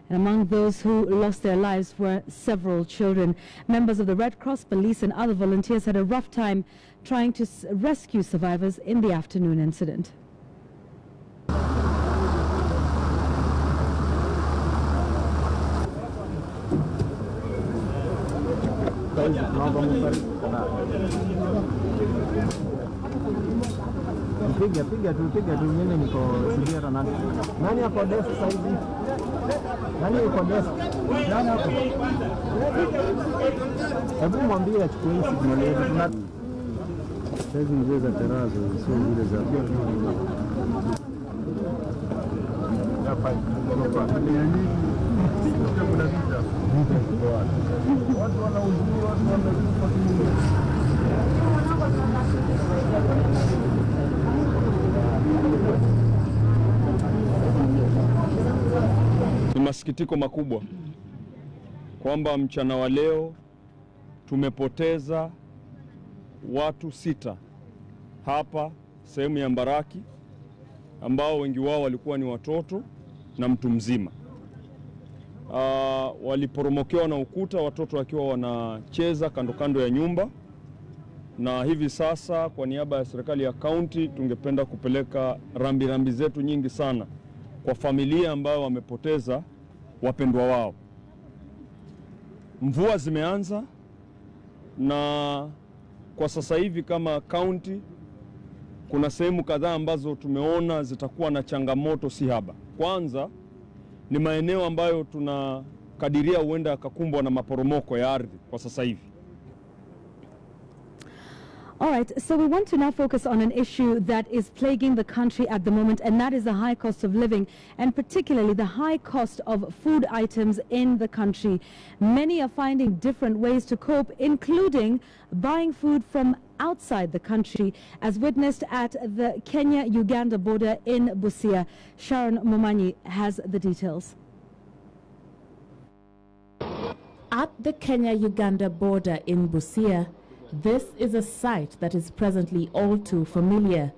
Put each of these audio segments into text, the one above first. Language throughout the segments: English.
And among those who lost their lives were several children. Members of the Red Cross, police and other volunteers had a rough time trying to rescue survivors in the afternoon incident. Piga tu mimi niko sijara nani. Nani hapo desk sasa hivi? Nani yuko desk? Nani hapo? Hebu mwambie achukue signal yetu. Sasa hizi za terazo sio zile za hapa. Watu wanauzua, watu wanauzua. Ni masikitiko makubwa kwamba mchana wa leo tumepoteza watu 6 hapa sehemu ya Mbaraki, ambao wengi wao walikuwa ni watoto na mtu mzima. Waliporomokewa na ukuta, watoto wakiwa wanacheza kando kando ya nyumba. Na hivi sasa kwa niaba ya serikali ya kaunti tungependa kupeleka rambirambi zetu nyingi sana kwa familia ambao wamepoteza wapendwa wao. Mvua zimeanza na kwa sasa hivi kama kaunti kuna sehemu kadhaa ambazo tumeona zitakuwa na changamoto si haba. Kwanza ni maeneo ambayo tunakadiria huenda yakakumbwa na maporomoko ya ardhi kwa sasa hivi. All right, so we want to now focus on an issue that is plaguing the country at the moment, and that is the high cost of living, and particularly the high cost of food items in the country. Many are finding different ways to cope, including buying food from outside the country, as witnessed at the Kenya-Uganda border in Busia. Sharon Momanyi has the details. At the Kenya-Uganda border in Busia, this is a sight that is presently all too familiar.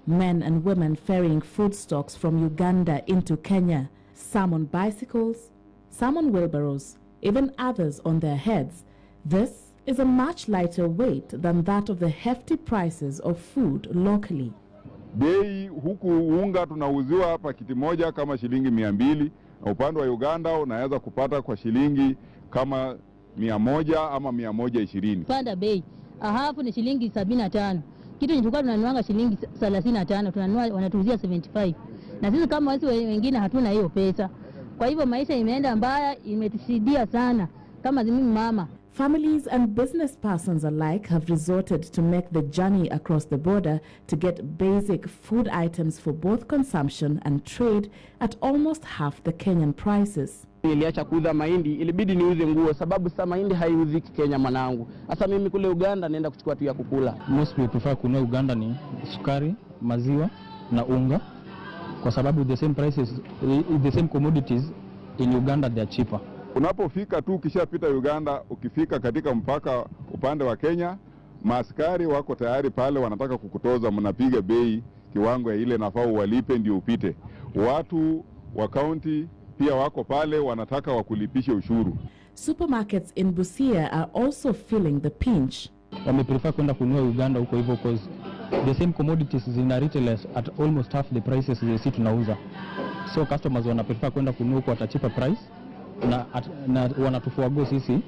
Men and women ferrying food stocks from Uganda into Kenya. Some on bicycles, some on wheelbarrows, even others on their heads. This is a much lighter weight than that of the hefty prices of food locally. Bei huku unga tunauziwa hapa kiti moja kama shilingi 200, na upande wa Uganda unaweza kupata kwa shilingi kama 100 ama 120. Panda bei hapo ni shilingi 75. Kitu nilikuwa tunanuanga shilingi 35, tunanunua wanatuuzia 75. Na sisi kama watu wengine hatuna hiyo pesa. Kwa hivyo maisha imeenda mbaya, imetushidia sana kama mimi mama. Families and business persons alike have resorted to make the journey across the border to get basic food items for both consumption and trade at almost half the Kenyan prices. Niliacha kuuza mahindi, ilibidi niuze nguo sababu sasa mahindi haiuziki Kenya mwanangu. Sasa mimi kule Uganda naenda kuchukua tu ya kukula. Most we prefer kununua Uganda ni sukari, maziwa na unga, kwa sababu the same prices, the same commodities in Uganda they are cheaper. Unapofika tu ukishapita Uganda, ukifika katika mpaka upande wa Kenya, maaskari wako tayari pale, wanataka kukutoza, mnapiga bei kiwango ya ile nafaa walipe ndio upite. Watu wa county pia wako pale, wanataka wakulipishe ushuru. Supermarkets in Busia are also feeling the pinch. We prefer kwenda kununua Uganda huko hivyo because the same commodities zina retailers at almost half the prices sisi tunauza. So customers wana prefer kwenda kununua kwa a cheaper price na wanatufuago sisi,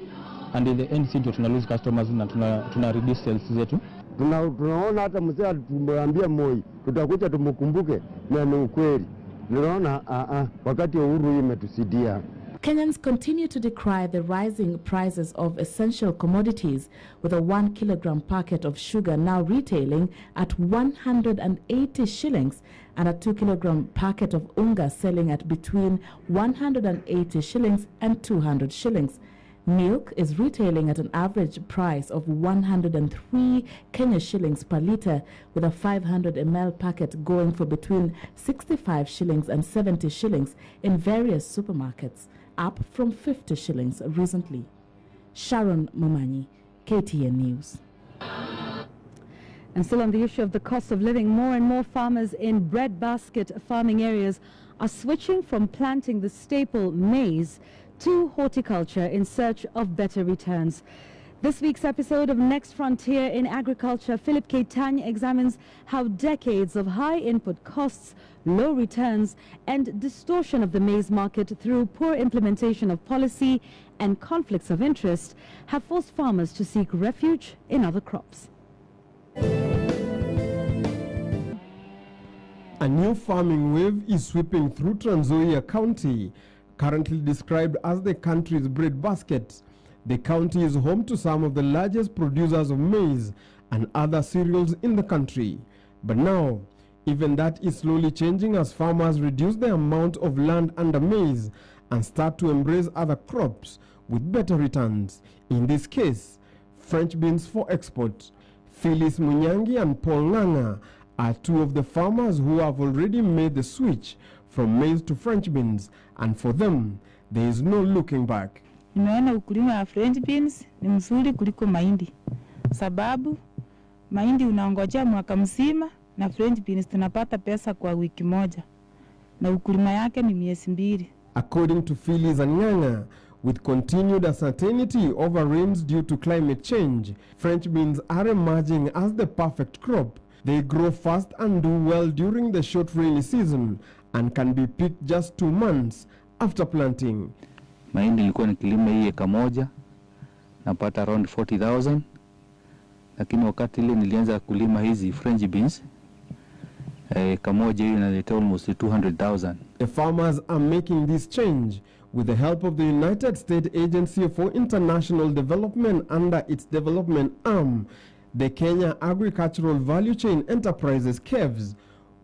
and in the end sisi ndio tuna lose customers na tuna reduce sales zetu. Tunaona hata mzee tumwambia Moi tutakuja tumkumbuke, na ni ukweli. Tunaona wakati uhuru imetusidia. Kenyans continue to decry the rising prices of essential commodities, with a 1 kilogram packet of sugar now retailing at 180 shillings and a 2 kilogram packet of unga selling at between 180 shillings and 200 shillings. Milk is retailing at an average price of 103 Kenya shillings per litre, with a 500 ml packet going for between 65 shillings and 70 shillings in various supermarkets, up from 50 shillings recently. Sharon Momanyi, KTN News. And still on the issue of the cost of living, more and more farmers in breadbasket farming areas are switching from planting the staple maize to horticulture in search of better returns. This week's episode of Next Frontier in Agriculture, Philip Keitany examines how decades of high input costs, low returns and distortion of the maize market through poor implementation of policy and conflicts of interest have forced farmers to seek refuge in other crops. A new farming wave is sweeping through Trans Nzoia County, currently described as the country's breadbasket. The county is home to some of the largest producers of maize and other cereals in the country. But now, even that is slowly changing as farmers reduce the amount of land under maize and start to embrace other crops with better returns. In this case, French beans for export. Phyllis Munyangi and Paul Nganga are two of the farmers who have already made the switch from maize to French beans, and for them, there is no looking back. Nimeona ukulima wa French beans ni mzuri kuliko mahindi, sababu mahindi unaongojea mwaka mzima na French beans tunapata pesa kwa wiki moja na ukulima yake ni miezi mbili. According to Phyllis and Nganga, with continued uncertainty over rains due to climate change, French beans are emerging as the perfect crop. They grow fast and do well during the short rainy season and can be picked just 2 months after planting. Mahindi nilikuwa nikilima hii eka moja napata around 40,000, lakini wakati ile nilianza kulima hizi French beans eka moja hiyo inaleta almost 200,000. The farmers are making this change with the help of the United States Agency for International Development under its development arm, the Kenya Agricultural Value Chain Enterprises KEVS,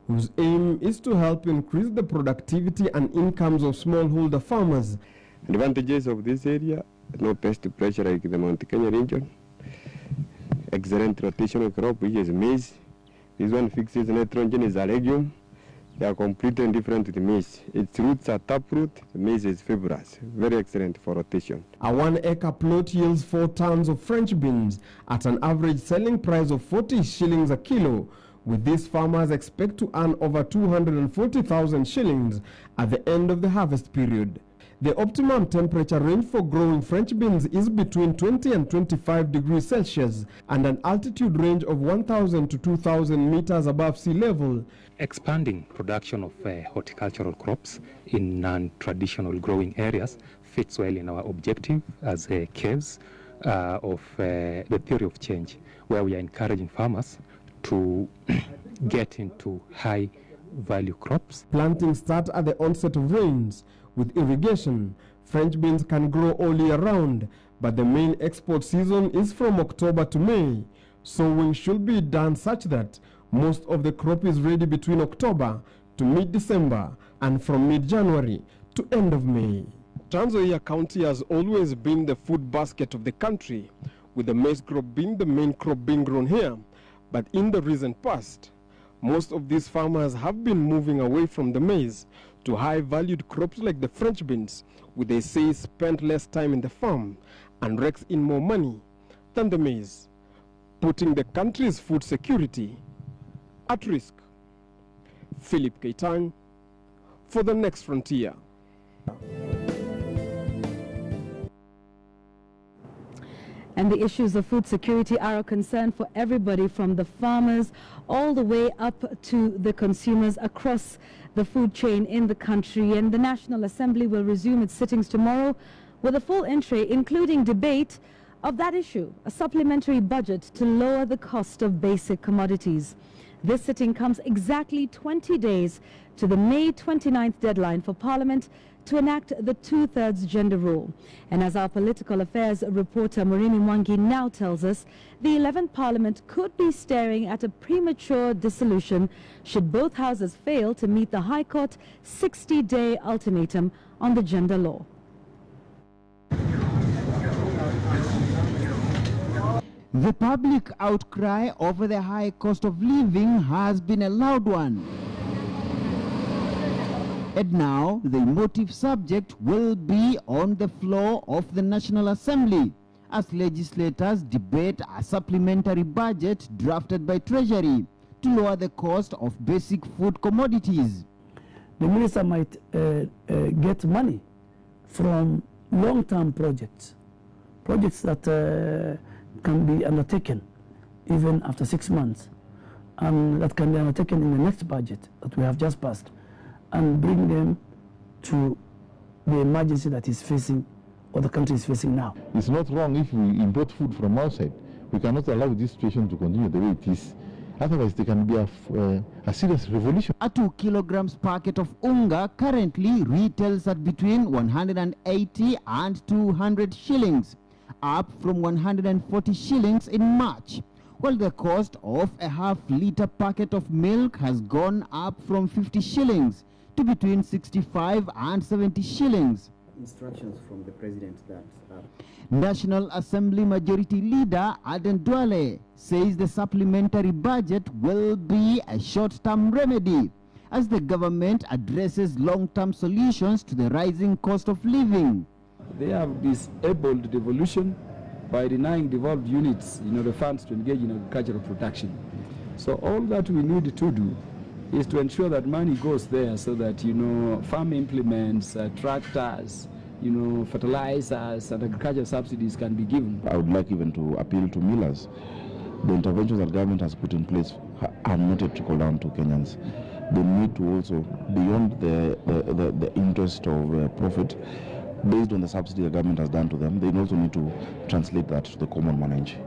whose aim is to help increase the productivity and incomes of smallholder farmers. Advantages of this area: no pest pressure like the Mount Kenya region, excellent rotational crop which is maize. This one fixes nitrogen, is a legume. They are completely different with maize. Its roots are taproot, the maize is fibrous, very excellent for rotation. A 1 acre plot yields 4 tons of French beans at an average selling price of 40 shillings a kilo. With this, farmers expect to earn over 240,000 shillings at the end of the harvest period. The optimum temperature range for growing French beans is between 20 and 25 degrees Celsius and an altitude range of 1,000 to 2,000 meters above sea level. Expanding production of horticultural crops in non-traditional growing areas fits well in our objective as a case of the theory of change, where we are encouraging farmers to get into high-value crops. Planting starts at the onset of rains. With irrigation, French beans can grow all year round, but the main export season is from October to May. Sowing should be done such that most of the crop is ready between October to mid-December and from mid-January to end of May. Trans Nzoia County has always been the food basket of the country, with the maize crop being the main crop being grown here. But in the recent past, most of these farmers have been moving away from the maize to high-valued crops like the French beans, which they say spend less time in the farm and rakes in more money than the maize, putting the country's food security at risk. Philip Keitany for the Next Frontier. And the issues of food security are a concern for everybody, from the farmers all the way up to the consumers across the food chain in the country. And the National Assembly will resume its sittings tomorrow with a full entry, including debate of that issue, a supplementary budget to lower the cost of basic commodities. This sitting comes exactly 20 days to the May 29th deadline for Parliament to enact the 2/3 gender rule. And as our political affairs reporter Morini Mwangi now tells us, the 11th Parliament could be staring at a premature dissolution should both houses fail to meet the High Court 60-day ultimatum on the gender law. The public outcry over the high cost of living has been a loud one. And now the emotive subject will be on the floor of the National Assembly as legislators debate a supplementary budget drafted by Treasury to lower the cost of basic food commodities. the minister might get money from long-term projects that can be undertaken even after 6 months, and that can be undertaken in the next budget that we have just passed, and bring them to the emergency that is facing, or the country is facing now. It's not wrong if we import food from outside. We cannot allow this situation to continue the way it is. Otherwise, there can be a serious revolution. A 2 kilograms packet of unga currently retails at between 180 and 200 shillings, up from 140 shillings in March, while the cost of a half-liter packet of milk has gone up from 50 shillings to between 65 and 70 shillings. Instructions from the president that National Assembly Majority Leader Aden Duale says the supplementary budget will be a short-term remedy as the government addresses long-term solutions to the rising cost of living. They have disabled devolution by denying devolved units, the funds to engage in agricultural production. So all that we need to do is to ensure that money goes there so that, farm implements, tractors, fertilizers and agricultural subsidies can be given. I would like even to appeal to millers. The interventions that government has put in place are not yet trickled down to Kenyans. They need to also, beyond the interest of profit, based on the subsidy the government has done to them, they also need to translate that to the common manage.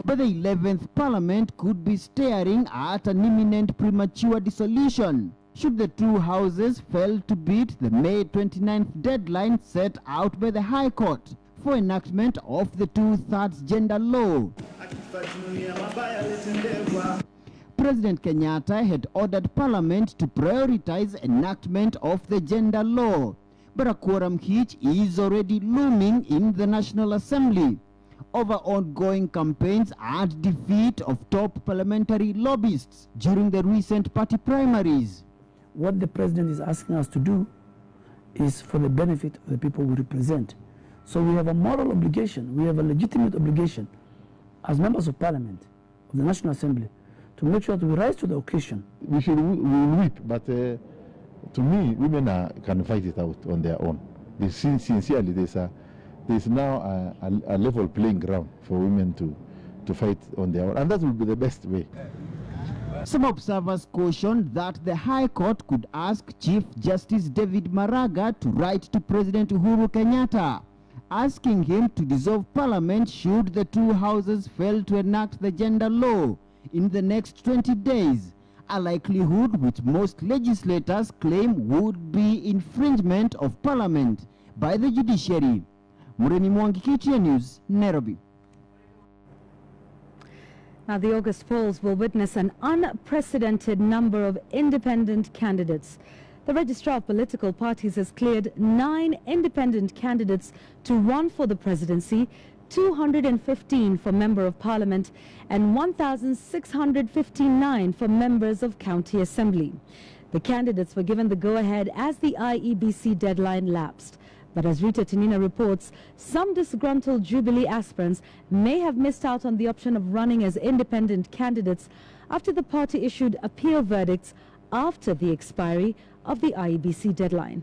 But the 11th Parliament could be staring at an imminent premature dissolution should the two houses fail to beat the May 29th deadline set out by the High Court for enactment of the 2/3 gender law. President Kenyatta had ordered Parliament to prioritize enactment of the gender law, but a quorum hitch is already looming in the National Assembly over ongoing campaigns and defeat of top parliamentary lobbyists during the recent party primaries. What the president is asking us to do is for the benefit of the people we represent. So we have a moral obligation, we have a legitimate obligation as members of parliament, of the National Assembly, to make sure that we rise to the occasion. We will weep, but to me, women can fight it out on their own. Sincerely, there's now a level playing ground for women to fight on their own, and that will be the best way. Some observers cautioned that the High Court could ask Chief Justice David Maraga to write to President Uhuru Kenyatta, asking him to dissolve Parliament should the two houses fail to enact the gender law in the next 20 days, a likelihood which most legislators claim would be infringement of Parliament by the judiciary. Mureni Mwangi, KTN News, Nairobi. Now, the August polls will witness an unprecedented number of independent candidates. The Registrar of Political Parties has cleared 9 independent candidates to run for the presidency, 215 for Member of Parliament and 1,659 for members of County Assembly. The candidates were given the go-ahead as the IEBC deadline lapsed. But as Rita Tinina reports, some disgruntled Jubilee aspirants may have missed out on the option of running as independent candidates after the party issued appeal verdicts after the expiry of the IEBC deadline.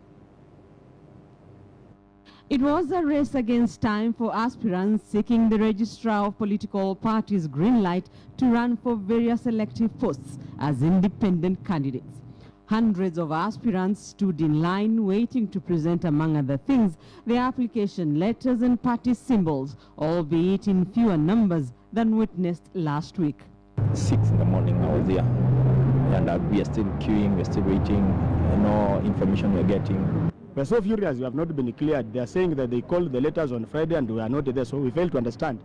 It was a race against time for aspirants seeking the Registrar of Political Parties' green light to run for various elective posts as independent candidates. Hundreds of aspirants stood in line waiting to present, among other things, their application letters and party symbols, albeit in fewer numbers than witnessed last week. 6 in the morning I was there, and we are still queuing, we are still waiting, no information we are getting. We're so furious we have not been cleared. They are saying that they called the letters on Friday and we are not there, so we fail to understand.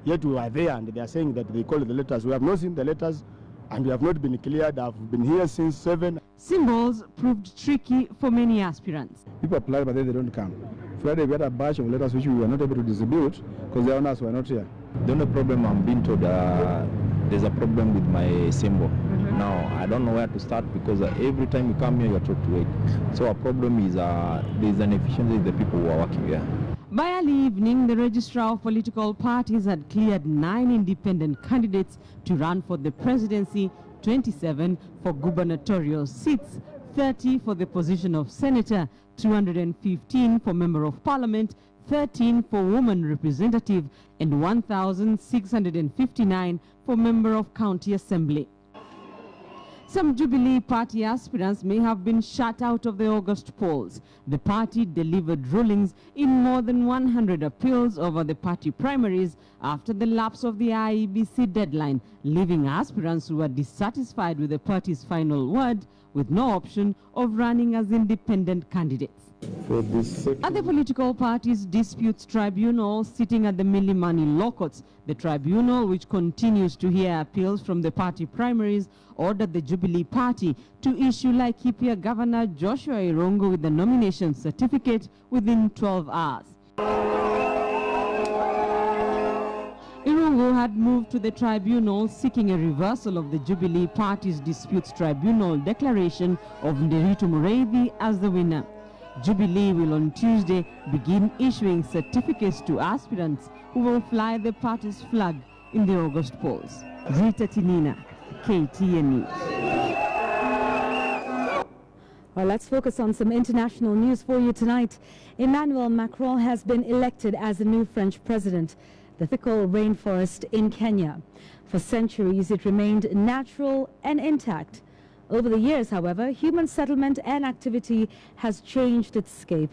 Yet we are there and they are saying that they called the letters. We have not seen the letters and we have not been cleared. I've been here since 7. Symbols proved tricky for many aspirants. People apply but then they don't come. Friday we had a batch of letters which we were not able to distribute because the owners were not here. The only problem I'm being told there's a problem with my symbol. Now I don't know where to start because every time you come here you're told to wait. So our problem is there's an efficiency in the people who are working here. By early evening, the Registrar of Political Parties had cleared 9 independent candidates to run for the presidency 27 for gubernatorial seats, 30 for the position of senator, 215 for member of parliament, 13 for woman representative, and 1,659 for member of county assembly. Some Jubilee Party aspirants may have been shut out of the August polls. The party delivered rulings in more than 100 appeals over the party primaries after the lapse of the IEBC deadline, leaving aspirants who were dissatisfied with the party's final word with no option of running as independent candidates. At the political parties' disputes tribunal sitting at the Milimani Law Courts, the tribunal, which continues to hear appeals from the party primaries, ordered the Jubilee Party to issue Laikipia Governor Joshua Irongo with the nomination certificate within 12 hours. Irongo had moved to the tribunal seeking a reversal of the Jubilee Party's disputes tribunal declaration of Nderitu Mureithi as the winner. Jubilee will on Tuesday begin issuing certificates to aspirants who will fly the party's flag in the August polls. Rita Tinina, KTN News. Well, let's focus on some international news for you tonight. Emmanuel Macron has been elected as the new French president. The tropical rainforest in Kenya. For centuries, it remained natural and intact. Over the years, however, human settlement and activity has changed its scape.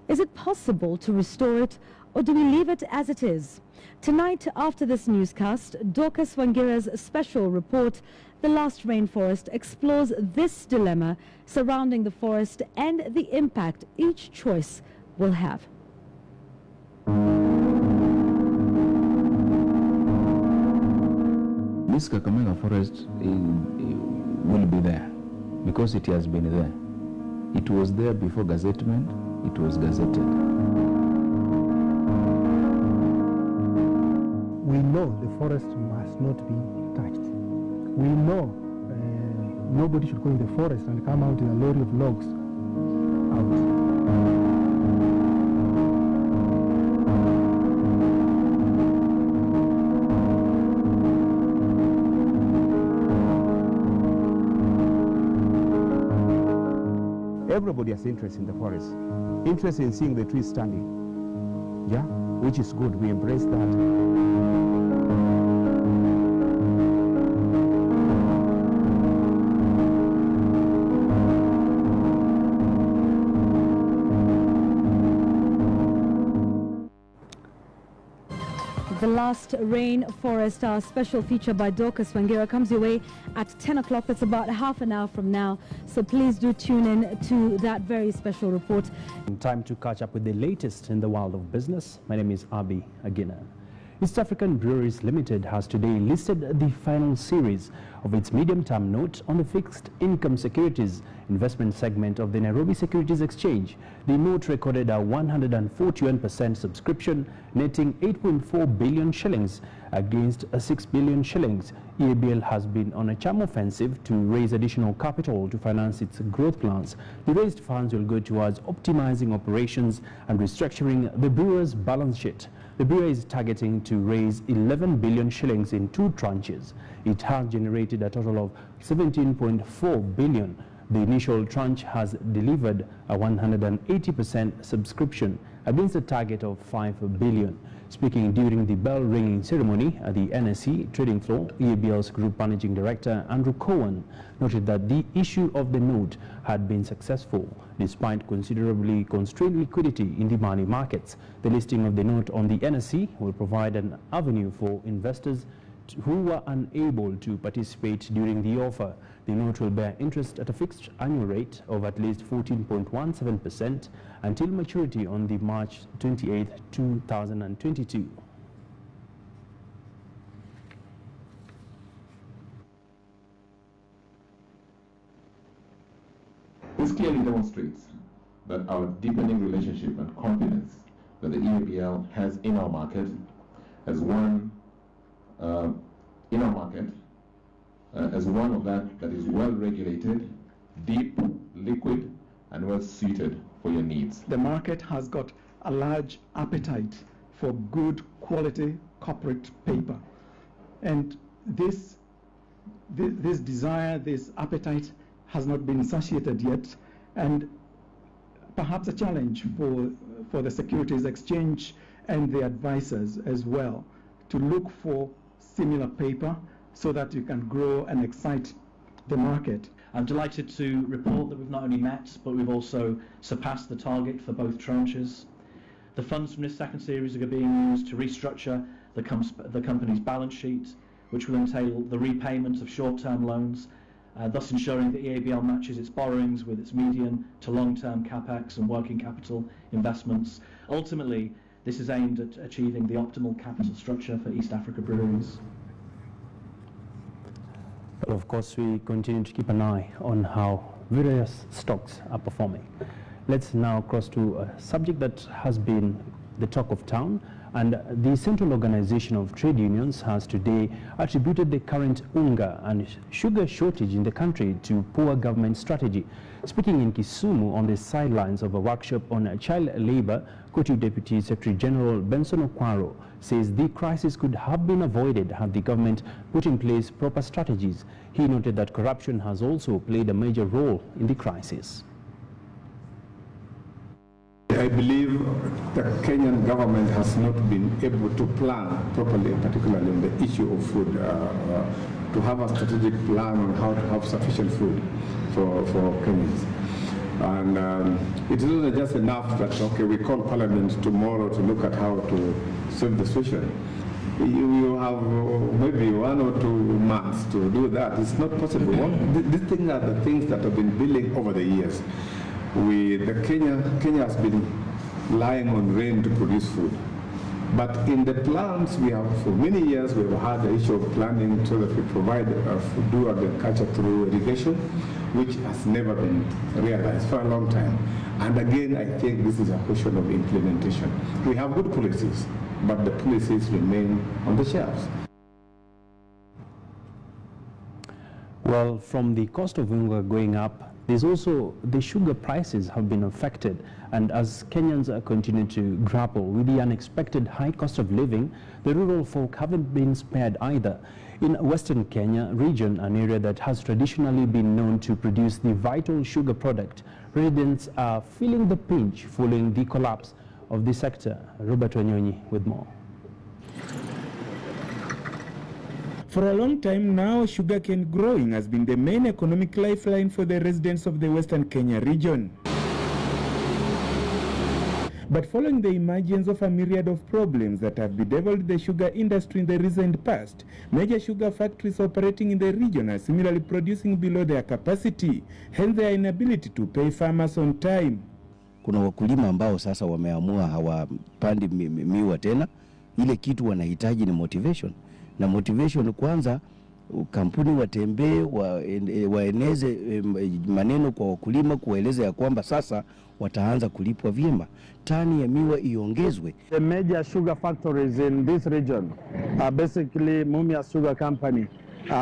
Is it possible to restore it, or do we leave it as it is? Tonight, after this newscast, Dorcas Wangira's special report, The Last Rainforest, explores this dilemma surrounding the forest and the impact each choice will have. This Kakamega forest will be there because it has been there. It was there before gazettement, it was gazetted. We know the forest must not be touched. We know nobody should go in the forest and come out in a lorry of logs out. Everybody has interest in the forest, interest in seeing the trees standing, yeah, which is good. We embrace that. The Last Rainforest, our special feature by Dorcas Wangira, comes your way at 10 o'clock. That's about half an hour from now. So please do tune in to that very special report. Time to catch up with the latest in the world of business. My name is Abi Agina. East African Breweries Limited has today listed the final series of its medium-term note on the fixed income securities investment segment of the Nairobi Securities Exchange. The note recorded a 141% subscription, netting 8.4 billion shillings against 6 billion shillings. EABL has been on a charm offensive to raise additional capital to finance its growth plans. The raised funds will go towards optimizing operations and restructuring the brewer's balance sheet. The brewer is targeting to raise 11 billion shillings in 2 tranches. It has generated a total of 17.4 billion. The initial tranche has delivered a 180% subscription against a target of 5 billion. Speaking during the bell ringing ceremony at the NSE trading floor, EABL's Group Managing Director Andrew Cowan noted that the issue of the note had been successful despite considerably constrained liquidity in the money markets. The listing of the note on the NSE will provide an avenue for investors who were unable to participate during the offer. The note will bear interest at a fixed annual rate of at least 14.17% until maturity on the March 28, 2022. This clearly demonstrates that our deepening relationship and confidence that the EABL has in our market as one as one of that is well regulated, deep, liquid, and well suited for your needs. The market has got a large appetite for good quality corporate paper, and this this desire, this appetite has not been satiated yet, and perhaps a challenge for the Securities Exchange and the advisors as well to look for similar paper so that you can grow and excite the market. I'm delighted to report that we've not only met, but we've also surpassed the target for both tranches. The funds from this second series are being used to restructure the company's balance sheet, which will entail the repayment of short-term loans, thus ensuring that EABL matches its borrowings with its medium to long-term capex and working capital investments. Ultimately, this is aimed at achieving the optimal capital structure for East Africa breweries. Well, of course, we continue to keep an eye on how various stocks are performing. Let's now cross to a subject that has been the talk of town, and the Central Organization of Trade Unions has today attributed the current unga and sugar shortage in the country to poor government strategy. Speaking in Kisumu on the sidelines of a workshop on child labor, Kotu Deputy Secretary General Benson Okwaro says the crisis could have been avoided had the government put in place proper strategies. He noted that corruption has also played a major role in the crisis. I believe the Kenyan government has not been able to plan properly, particularly on the issue of food, to have a strategic plan on how to have sufficient food for Kenyans. And it isn't just enough that, okay, we call Parliament tomorrow to look at how to solve the situation. You have maybe 1 or 2 months to do that. It's not possible. These things are the things that have been building over the years. Kenya has been relying on rain to produce food. But in the plans we have, for many years, we've had the issue of planning so that we provide do agriculture through irrigation, which has never been realized for a long time. And again, I think this is a question of implementation. We have good policies, but the policies remain on the shelves. Well, from the cost of unga going up, there's also the sugar prices have been affected, and as Kenyans continue to grapple with the unexpected high cost of living, the rural folk haven't been spared either. In Western Kenya region, an area that has traditionally been known to produce the vital sugar product, residents are feeling the pinch following the collapse of the sector. Robert Wanyonyi with more. For a long time now, sugarcane growing has been the main economic lifeline for the residents of the Western Kenya region. But following the emergence of a myriad of problems that have bedeviled the sugar industry in the recent past, major sugar factories operating in the region are similarly producing below their capacity, hence their inability to pay farmers on time. Kuna wakulima ambao sasa wameamua hawapandi miwa tena, ile kitu wanahitaji ni motivation. Na motivation kwanza, kampuni watembee, waeneze maneno kwa wakulima, kueleza ya kwamba sasa wataanza kulipwa vyema, tani ya miwa iongezwe. The major sugar factories in this region are basically Mumia Sugar Company,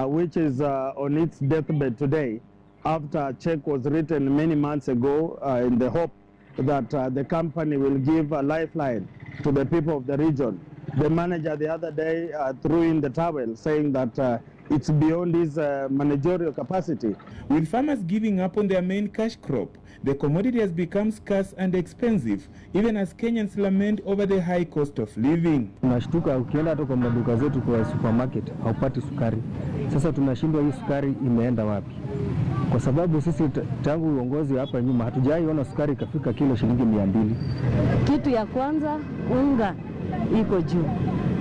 which is on its deathbed today after a check was written many months ago in the hope that the company will give a lifeline to the people of the region. The manager the other day threw in the towel, saying that it's beyond his managerial capacity. With farmers giving up on their main cash crop, the commodity has become scarce and expensive, even as Kenyans lament over the high cost of living. Tunashtuka ukienda hata kwa maduka zetu kwa supermarket haupati sukari. Sasa tunashindwa hii sukari imeenda wapi? Kwa sababu sisi tangu uongozi hapa nyuma hatujaiona sukari ikafika kilo shilingi 200. Kitu ya kwanza, unga iko juu.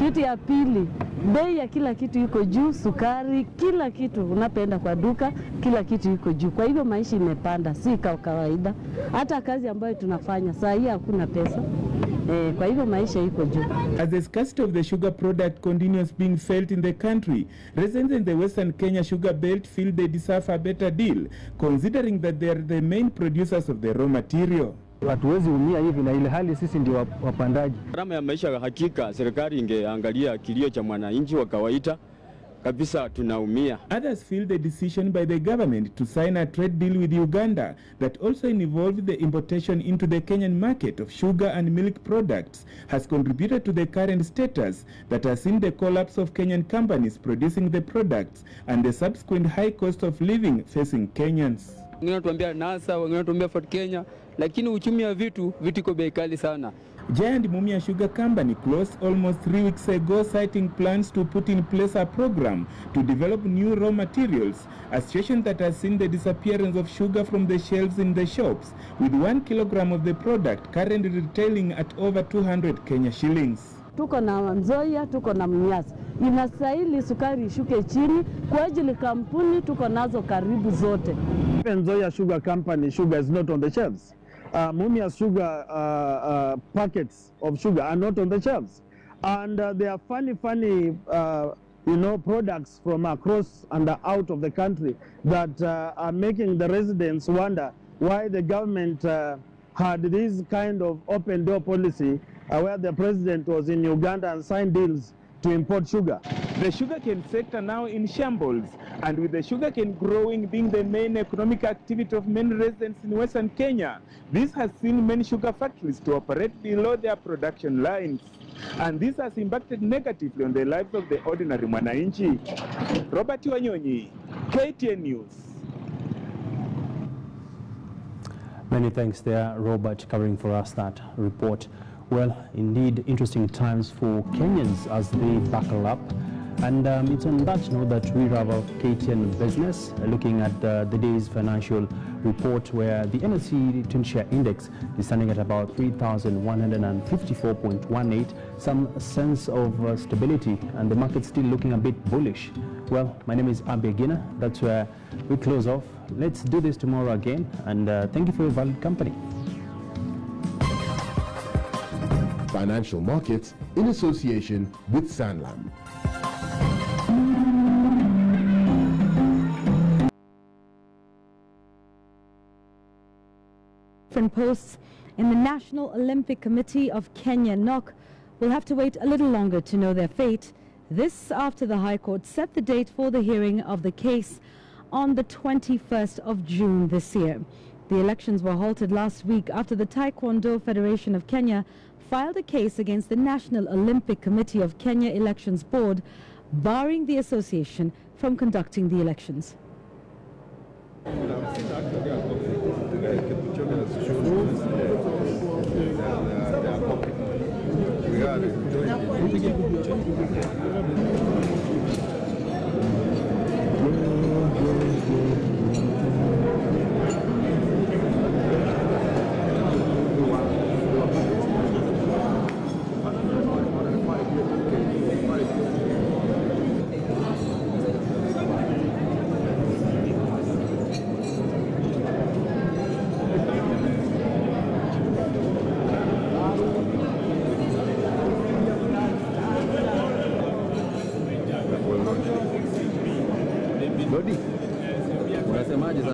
Kitu ya pili, bei ya kila kitu iko juu, sukari, kila kitu unapoenda kwa duka, kila kitu iko juu. Kwa hivyo maisha imepanda, si kawaida. Hata kazi ambayo tunafanya saa hii hakuna pesa. Kwa hivyo maisha iko juu. As the scarcity of the sugar product continues being felt in the country, residents in the Western Kenya sugar belt feel they deserve a better deal, considering that they are the main producers of the raw material. Hatuwezi umia hivi na ile hali sisi ndio wapandaji. Gharama ya maisha, hakika serikali ingeangalia kilio cha mwananchi wa kawaida kabisa tunaumia. Others feel the decision by the government to sign a trade deal with Uganda that also involved the importation into the Kenyan market of sugar and milk products has contributed to the current status that has seen the collapse of Kenyan companies producing the products and the subsequent high cost of living facing Kenyans. Wengine wanatuambia NASA, wengine wanatuambia Fort Kenya, lakini uchumi wa vitu iko bei kali sana. Giant Mumia Sugar Company closed almost 3 weeks ago, citing plans to put in place a program to develop new raw materials, a situation that has seen the disappearance of sugar from the shelves in the shops, with 1 kilogram of the product currently retailing at over 200 Kenya shillings. Tuko na Nzoia, tuko na Mnyasa. Inastahili sukari ishuke chini kwa ajili kampuni tuko nazo karibu zote. Nzoia Sugar Company sugar is not on the shelves. Mumia Sugar packets of sugar are not on the shelves. And there are funny products from across and out of the country that are making the residents wonder why the government had this kind of open door policy where the president was in Uganda and signed deals to import sugar. The sugarcane sector now in shambles, and with the sugarcane growing being the main economic activity of many residents in Western Kenya, this has seen many sugar factories to operate below their production lines. And this has impacted negatively on the lives of the ordinary mwananchi. Robert Wanyonyi, KTN News. Many thanks there, Robert, covering for us that report. Well, indeed, interesting times for Kenyans as they buckle up. And it's on that note that we wrap up KTN Business, looking at the day's financial report, where the NSE 20-share index is standing at about 3,154.18, some sense of stability, and the market still looking a bit bullish. Well, my name is Abi Agina. That's where we close off. Let's do this tomorrow again, and thank you for your valued company. Financial markets in association with Sanlam. Different posts in the National Olympic Committee of Kenya, NOC, will have to wait a little longer to know their fate. This after the High Court set the date for the hearing of the case on the 21st of June this year. The elections were halted last week after the Taekwondo Federation of Kenya filed a case against the National Olympic Committee of Kenya Elections Board, barring the association from conducting the elections.